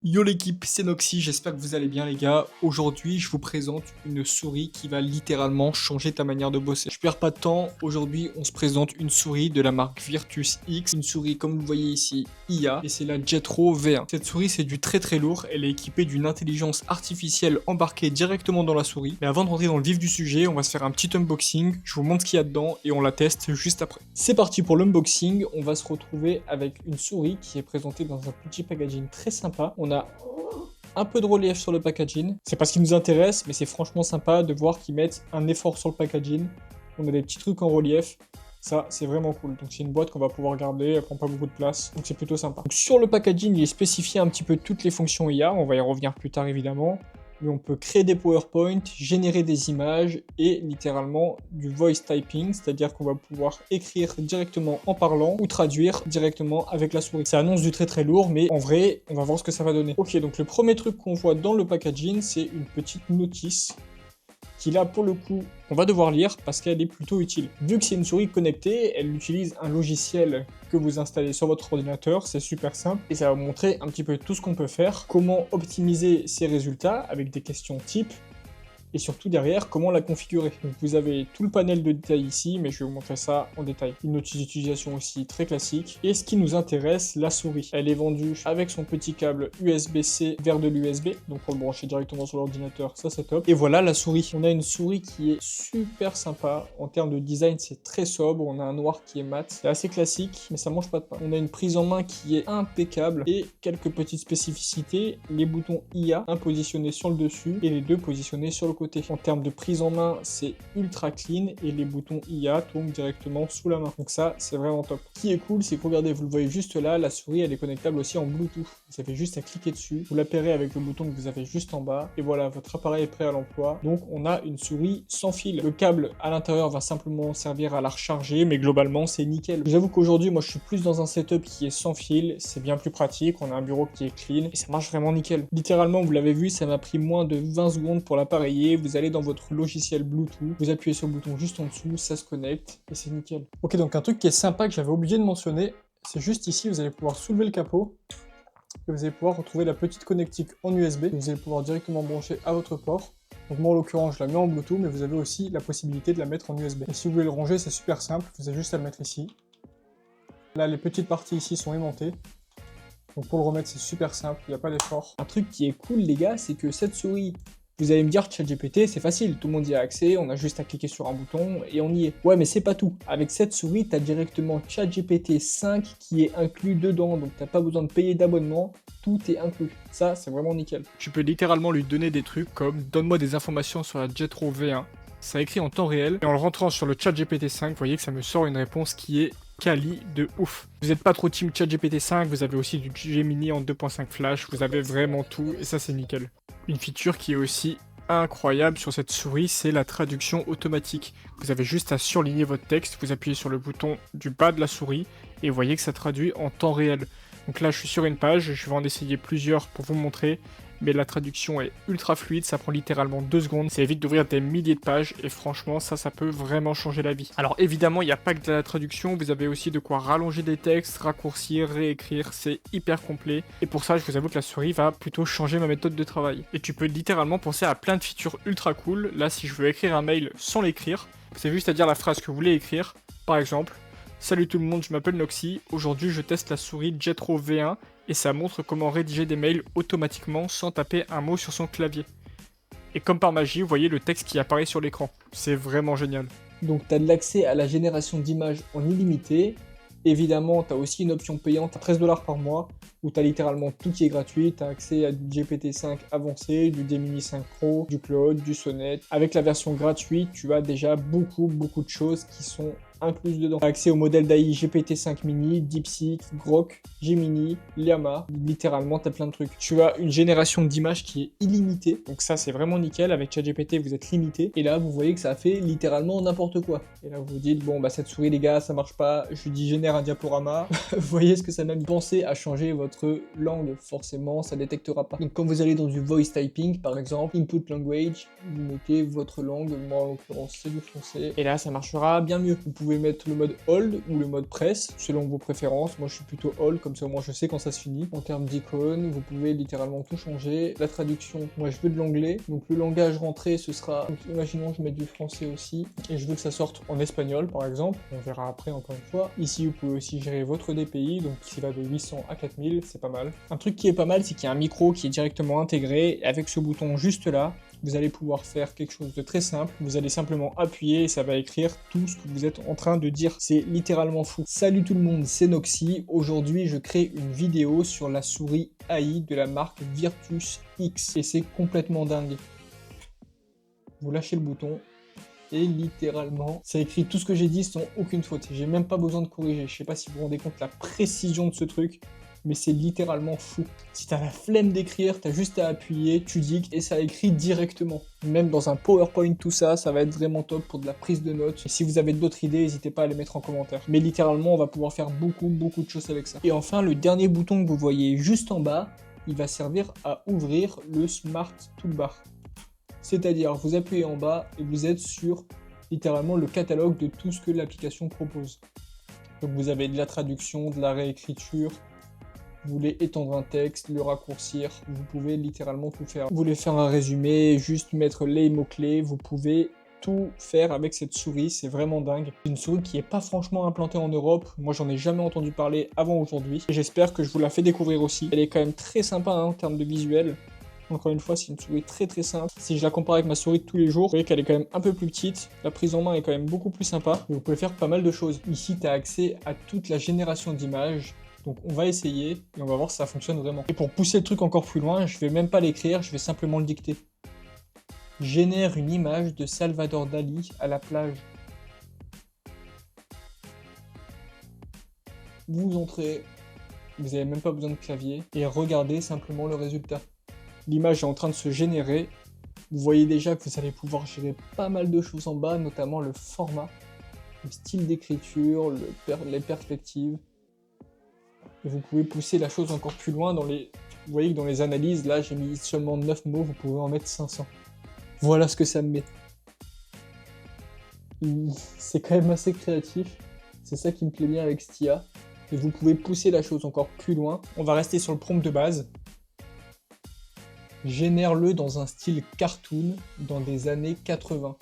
Yo l'équipe, c'est Noxy, j'espère que vous allez bien les gars. Aujourd'hui, je vous présente une souris qui va littéralement changer ta manière de bosser. Je perds pas de temps, aujourd'hui on se présente une souris de la marque Virtus X. Une souris comme vous voyez ici, IA, et c'est la Jetro V1. Cette souris c'est du très lourd, elle est équipée d'une intelligence artificielle embarquée directement dans la souris. Mais avant de rentrer dans le vif du sujet, on va se faire un petit unboxing, je vous montre ce qu'il y a dedans et on la teste juste après. C'est parti pour l'unboxing, on va se retrouver avec une souris qui est présentée dans un petit packaging très sympa. On a un peu de relief sur le packaging. C'est pas ce qui nous intéresse, mais c'est franchement sympa de voir qu'ils mettent un effort sur le packaging. On a des petits trucs en relief. Ça, c'est vraiment cool. Donc c'est une boîte qu'on va pouvoir garder, elle prend pas beaucoup de place, donc c'est plutôt sympa. Donc, sur le packaging, il est spécifié un petit peu toutes les fonctions IA, on va y revenir plus tard évidemment. Mais on peut créer des PowerPoint, générer des images et littéralement du voice typing, c'est-à-dire qu'on va pouvoir écrire directement en parlant ou traduire directement avec la souris. Ça annonce du très lourd, mais en vrai, on va voir ce que ça va donner. Ok, donc le premier truc qu'on voit dans le packaging, c'est une petite notice qui là pour le coup on va devoir lire parce qu'elle est plutôt utile. Vu que c'est une souris connectée, elle utilise un logiciel que vous installez sur votre ordinateur, c'est super simple et ça va vous montrer un petit peu tout ce qu'on peut faire, comment optimiser ses résultats avec des questions type et surtout derrière comment la configurer. Donc vous avez tout le panel de détails ici, mais je vais vous montrer ça en détail. Une notice d'utilisation aussi très classique. Et ce qui nous intéresse, la souris. Elle est vendue avec son petit câble USB-C vers de l'USB, donc pour le brancher directement sur l'ordinateur, ça c'est top. Et voilà la souris. On a une souris qui est super sympa. En termes de design, c'est très sobre. On a un noir qui est mat. C'est assez classique, mais ça mange pas de pain. On a une prise en main qui est impeccable et quelques petites spécificités. Les boutons IA, un positionné sur le dessus et les deux positionnés sur le côté. En termes de prise en main, c'est ultra clean et les boutons IA tombent directement sous la main. Donc ça, c'est vraiment top. Ce qui est cool, c'est que regardez, vous le voyez juste là, la souris, elle est connectable aussi en Bluetooth. Vous avez juste à cliquer dessus, vous la pairez avec le bouton que vous avez juste en bas et voilà, votre appareil est prêt à l'emploi. Donc on a une souris sans fil. Le câble à l'intérieur va simplement servir à la recharger, mais globalement, c'est nickel. J'avoue qu'aujourd'hui, moi, je suis plus dans un setup qui est sans fil. C'est bien plus pratique. On a un bureau qui est clean et ça marche vraiment nickel. Littéralement, vous l'avez vu, ça m'a pris moins de 20 secondes pour l'appareiller. Vous allez dans votre logiciel Bluetooth, vous appuyez sur le bouton juste en dessous, ça se connecte et c'est nickel. Ok, donc un truc qui est sympa que j'avais oublié de mentionner, c'est juste ici, vous allez pouvoir soulever le capot et vous allez pouvoir retrouver la petite connectique en USB que vous allez pouvoir directement brancher à votre port. Donc moi en l'occurrence je la mets en Bluetooth, mais vous avez aussi la possibilité de la mettre en USB. Et si vous voulez le ranger, c'est super simple, vous avez juste à le mettre ici. Là les petites parties ici sont aimantées. Donc pour le remettre c'est super simple, il n'y a pas d'effort. Un truc qui est cool les gars, c'est que cette souris, vous allez me dire ChatGPT c'est facile, tout le monde y a accès, on a juste à cliquer sur un bouton et on y est. Ouais mais c'est pas tout, avec cette souris tu as directement ChatGPT 5 qui est inclus dedans, donc t'as pas besoin de payer d'abonnement, tout est inclus. Ça c'est vraiment nickel. Tu peux littéralement lui donner des trucs comme donne-moi des informations sur la Jetro V1, ça écrit en temps réel, et en le rentrant sur le ChatGPT 5, vous voyez que ça me sort une réponse qui est quali de ouf. Vous n'êtes pas trop team ChatGPT 5, vous avez aussi du Gemini en 2.5 Flash, vous avez vraiment tout et ça c'est nickel. Une feature qui est aussi incroyable sur cette souris, c'est la traduction automatique. Vous avez juste à surligner votre texte, vous appuyez sur le bouton du bas de la souris et vous voyez que ça traduit en temps réel. Donc là je suis sur une page, je vais en essayer plusieurs pour vous montrer, mais la traduction est ultra fluide, ça prend littéralement 2 secondes, ça évite d'ouvrir des milliers de pages, et franchement, ça peut vraiment changer la vie. Alors évidemment, il n'y a pas que de la traduction, vous avez aussi de quoi rallonger des textes, raccourcir, réécrire, c'est hyper complet, et pour ça, je vous avoue que la souris va plutôt changer ma méthode de travail. Et tu peux littéralement penser à plein de features ultra cool, là si je veux écrire un mail sans l'écrire, c'est juste à dire la phrase que vous voulez écrire, par exemple, salut tout le monde, je m'appelle Noxy, aujourd'hui je teste la souris Jetro V1, et ça montre comment rédiger des mails automatiquement sans taper un mot sur son clavier. Et comme par magie, vous voyez le texte qui apparaît sur l'écran. C'est vraiment génial. Donc tu as de l'accès à la génération d'images en illimité. Évidemment, tu as aussi une option payante à 13$ par mois, où tu as littéralement tout qui est gratuit. Tu as accès à du GPT-5 avancé, du Gemini 5 Pro, du Claude, du Sonnet. Avec la version gratuite, tu as déjà beaucoup de choses qui sont incluses dedans. Tu as accès au modèle d'AI GPT-5 mini, DeepSeek, Grok, Gemini, Llama. Littéralement, tu as plein de trucs. Tu as une génération d'images qui est illimitée. Donc ça, c'est vraiment nickel. Avec ChatGPT, vous êtes limité. Et là, vous voyez que ça fait littéralement n'importe quoi. Et là, vous vous dites, bon, bah cette souris, les gars, ça marche pas. Je lui dis, génère un diaporama. Vous voyez ce que ça m'a mis. Pensez à changer votre langue. Forcément, ça détectera pas. Donc quand vous allez dans du voice typing, par exemple, input language, vous mettez votre langue. Moi, en l'occurrence, c'est du français. Et là, ça marchera bien mieux. Vous pouvez pouvez mettre le mode hold ou le mode press, selon vos préférences. Moi je suis plutôt hold, comme ça moi je sais quand ça se finit. En termes d'icônes, vous pouvez littéralement tout changer. La traduction, moi je veux de l'anglais, donc le langage rentré ce sera, donc, imaginons je mets du français aussi, et je veux que ça sorte en espagnol par exemple, on verra après encore une fois. Ici vous pouvez aussi gérer votre DPI, donc qui va de 800 à 4000, c'est pas mal. Un truc qui est pas mal, c'est qu'il y a un micro qui est directement intégré, et avec ce bouton juste là, vous allez pouvoir faire quelque chose de très simple. Vous allez simplement appuyer et ça va écrire tout ce que vous êtes en train de dire. C'est littéralement fou. Salut tout le monde, c'est Noxy. Aujourd'hui, je crée une vidéo sur la souris AI de la marque Virtus X. Et c'est complètement dingue. Vous lâchez le bouton et littéralement, ça écrit tout ce que j'ai dit sans aucune faute. J'ai même pas besoin de corriger. Je sais pas si vous vous rendez compte de la précision de ce truc, mais c'est littéralement fou. Si t'as la flemme d'écrire, t'as juste à appuyer, tu dictes et ça écrit directement. Même dans un PowerPoint, tout ça, ça va être vraiment top pour de la prise de notes. Et si vous avez d'autres idées, n'hésitez pas à les mettre en commentaire. Mais littéralement, on va pouvoir faire beaucoup de choses avec ça. Et enfin, le dernier bouton que vous voyez juste en bas, il va servir à ouvrir le Smart Toolbar. C'est-à-dire, vous appuyez en bas et vous êtes sur littéralement le catalogue de tout ce que l'application propose. Donc vous avez de la traduction, de la réécriture. Vous voulez étendre un texte, le raccourcir, vous pouvez littéralement tout faire. Vous voulez faire un résumé, juste mettre les mots-clés, vous pouvez tout faire avec cette souris, c'est vraiment dingue. C'est une souris qui n'est pas franchement implantée en Europe, moi j'en ai jamais entendu parler avant aujourd'hui. J'espère que je vous la fais découvrir aussi. Elle est quand même très sympa en termes de visuel. Encore une fois, c'est une souris très simple. Si je la compare avec ma souris de tous les jours, vous voyez qu'elle est quand même un peu plus petite. La prise en main est quand même beaucoup plus sympa. Vous pouvez faire pas mal de choses. Ici, tu as accès à toute la génération d'images. Donc on va essayer et on va voir si ça fonctionne vraiment. Et pour pousser le truc encore plus loin, je vais même pas l'écrire, je vais simplement le dicter. Génère une image de Salvador Dali à la plage. Vous entrez, vous n'avez même pas besoin de clavier et regardez simplement le résultat. L'image est en train de se générer. Vous voyez déjà que vous allez pouvoir gérer pas mal de choses en bas, notamment le format, le style d'écriture, les perspectives. Et vous pouvez pousser la chose encore plus loin dans les... Vous voyez que dans les analyses, là, j'ai mis seulement 9 mots, vous pouvez en mettre 500. Voilà ce que ça me met. C'est quand même assez créatif. C'est ça qui me plaît bien avec Stia. Et vous pouvez pousser la chose encore plus loin. On va rester sur le prompt de base. Génère-le dans un style cartoon dans des années 80.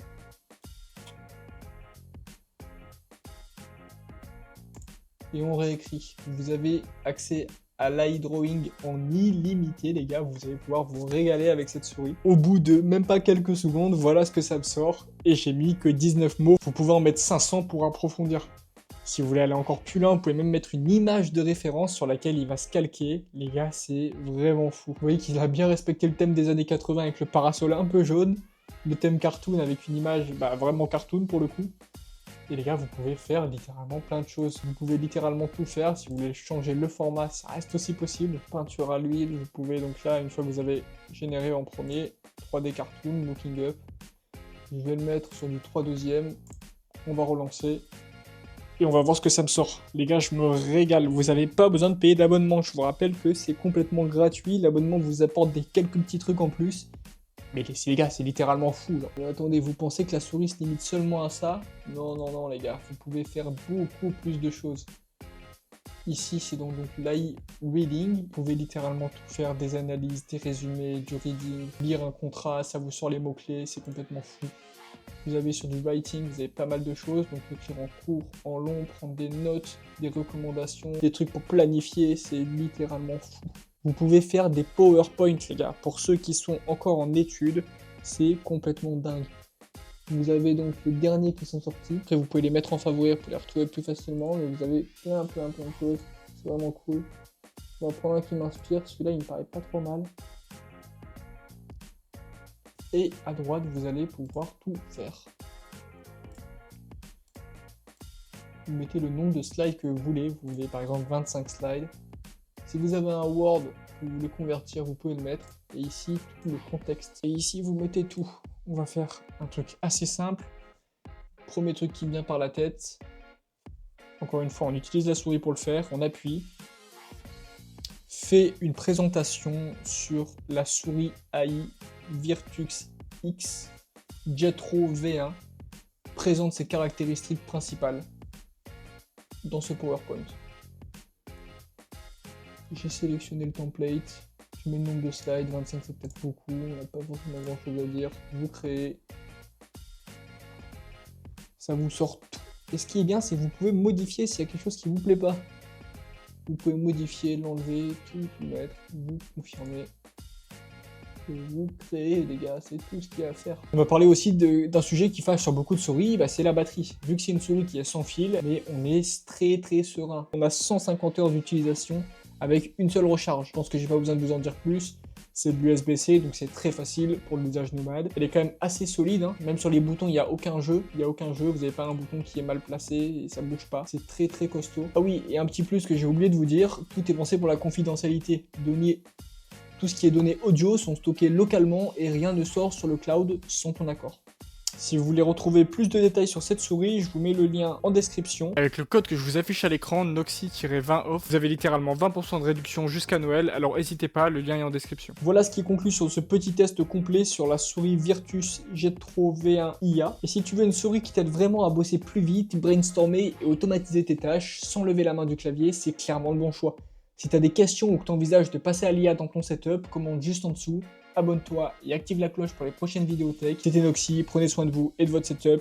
Et on réécrit. Vous avez accès à l'iDrawing en illimité, les gars. Vous allez pouvoir vous régaler avec cette souris. Au bout de même pas quelques secondes, voilà ce que ça me sort. Et j'ai mis que 19 mots. Vous pouvez en mettre 500 pour approfondir. Si vous voulez aller encore plus loin, vous pouvez même mettre une image de référence sur laquelle il va se calquer. Les gars, c'est vraiment fou. Vous voyez qu'il a bien respecté le thème des années 80 avec le parasol un peu jaune. Le thème cartoon avec une image vraiment cartoon pour le coup. Et les gars, vous pouvez faire littéralement plein de choses. Vous pouvez littéralement tout faire. Si vous voulez changer le format, ça reste aussi possible. Peinture à l'huile, vous pouvez donc là, une fois que vous avez généré en premier, 3D cartoon, looking up. Je vais le mettre sur du 3/2. On va relancer. Et on va voir ce que ça me sort. Les gars, je me régale. Vous n'avez pas besoin de payer d'abonnement. Je vous rappelle que c'est complètement gratuit. L'abonnement vous apporte quelques petits trucs en plus. Mais les gars, c'est littéralement fou. Genre. Attendez, vous pensez que la souris se limite seulement à ça? Non, les gars. Vous pouvez faire beaucoup plus de choses. Ici, c'est donc l'AI Reading. Vous pouvez littéralement tout faire, des analyses, des résumés, du reading, lire un contrat, ça vous sort les mots-clés, c'est complètement fou. Vous avez sur du writing, vous avez pas mal de choses, donc écrire en court, en long, prendre des notes, des recommandations, des trucs pour planifier, c'est littéralement fou. Vous pouvez faire des PowerPoint, les gars. Pour ceux qui sont encore en études, c'est complètement dingue. Vous avez donc les derniers qui sont sortis. Après, vous pouvez les mettre en favori pour les retrouver plus facilement, mais vous avez plein de choses. C'est vraiment cool. On va prendre un qui m'inspire. Celui-là, il me paraît pas trop mal. Et à droite, vous allez pouvoir tout faire. Vous mettez le nombre de slides que vous voulez. Vous voulez par exemple 25 slides. Si vous avez un Word que vous voulez convertir, vous pouvez le mettre. Et ici, tout le contexte. Et ici, vous mettez tout. On va faire un truc assez simple. Premier truc qui me vient par la tête. Encore une fois, on utilise la souris pour le faire. On appuie. Fait une présentation sur la souris AI Virtus X Jetro V1. Présente ses caractéristiques principales. dans ce PowerPoint. J'ai sélectionné le template, je mets le nombre de slides, 25 c'est peut-être beaucoup, on n'a pas forcément grand chose à dire. Vous créez, ça vous sort tout. Et ce qui est bien, c'est que vous pouvez modifier s'il y a quelque chose qui vous plaît pas. Vous pouvez modifier, l'enlever, tout mettre, vous confirmez. Vous créez les gars, c'est tout ce qu'il y a à faire. On va parler aussi d'un sujet qui fâche sur beaucoup de souris, bah c'est la batterie. Vu que c'est une souris qui est sans fil, mais on est très serein. On a 150 heures d'utilisation avec une seule recharge. Je pense que j'ai pas besoin de vous en dire plus. C'est de l'USB-C, donc c'est très facile pour l'usage nomade. Elle est quand même assez solide, hein. Même sur les boutons, il n'y a aucun jeu. Vous n'avez pas un bouton qui est mal placé et ça bouge pas. C'est très costaud. Ah oui, et un petit plus que j'ai oublié de vous dire, tout est pensé pour la confidentialité. Tout ce qui est données audio sont stockées localement et rien ne sort sur le cloud sans ton accord. Si vous voulez retrouver plus de détails sur cette souris, je vous mets le lien en description. Avec le code que je vous affiche à l'écran, Noxy-20 off, vous avez littéralement 20% de réduction jusqu'à Noël, alors n'hésitez pas, le lien est en description. Voilà ce qui conclut sur ce petit test complet sur la souris Virtus Jetro V1 IA. Et si tu veux une souris qui t'aide vraiment à bosser plus vite, brainstormer et automatiser tes tâches sans lever la main du clavier, c'est clairement le bon choix. Si tu as des questions ou que tu envisages de passer à l'IA dans ton setup, commente juste en dessous, abonne-toi et active la cloche pour les prochaines vidéos tech. C'était Noxy, prenez soin de vous et de votre setup.